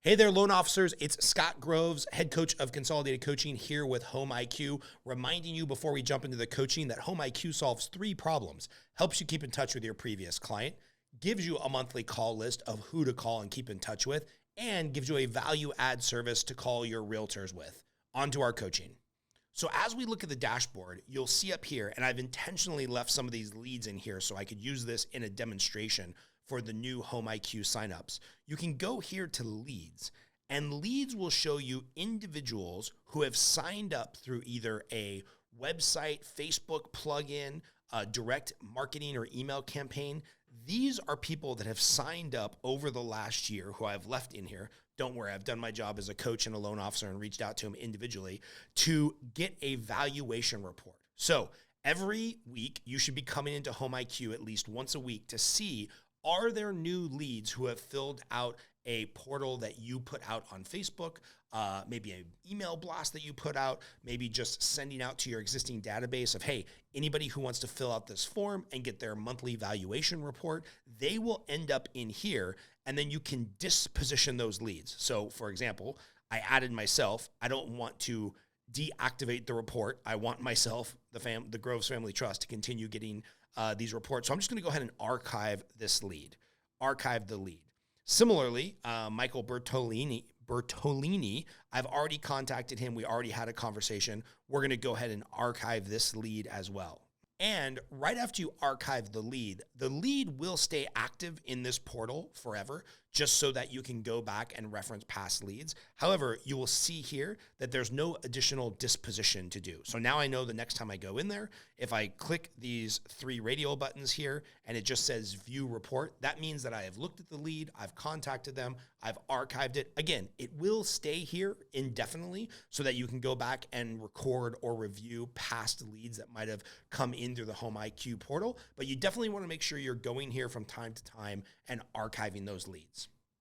Hey there, loan officers. It's Scott Groves, head coach of Consolidated Coaching here with HomeIQ, reminding you before we jump into the coaching that HomeIQ solves 3 problems, helps you keep in touch with your previous client, gives you a monthly call list of who to call and keep in touch with, and gives you a value add service to call your realtors with. On to our coaching. So as we look at the dashboard, you'll see up here, and I've intentionally left some of these leads in here so I could use this in a demonstration for the new HomeIQ signups. You can go here to leads, and leads will show you individuals who have signed up through either a website, Facebook plugin, a direct marketing or email campaign. These are people that have signed up over the last year who I've left in here. Don't worry, I've done my job as a coach and a loan officer and reached out to them individually to get a valuation report. So every week, you should be coming into HomeIQ at least once a week to see, are there new leads who have filled out a portal that you put out on Facebook, maybe an email blast that you put out, maybe just sending out to your existing database of, hey, anybody who wants to fill out this form and get their monthly valuation report, they will end up in here, and then you can disposition those leads. So for example, I added myself. I don't want to deactivate the report. I want myself, the Groves Family Trust, to continue getting these reports. So I'm just going to go ahead and archive this lead, archive the lead. Similarly, Michael Bertolini, I've already contacted him. We already had a conversation. We're going to go ahead and archive this lead as well. And right after you archive the lead will stay active in this portal forever, just so that you can go back and reference past leads. However, you will see here that there's no additional disposition to do. So now I know the next time I go in there, if I click these 3 radio buttons here and it just says view report, that means that I have looked at the lead, I've contacted them, I've archived it. Again, it will stay here indefinitely so that you can go back and record or review past leads that might have come in through the HomeIQ portal, but you definitely want to make sure you're going here from time to time and archiving those leads.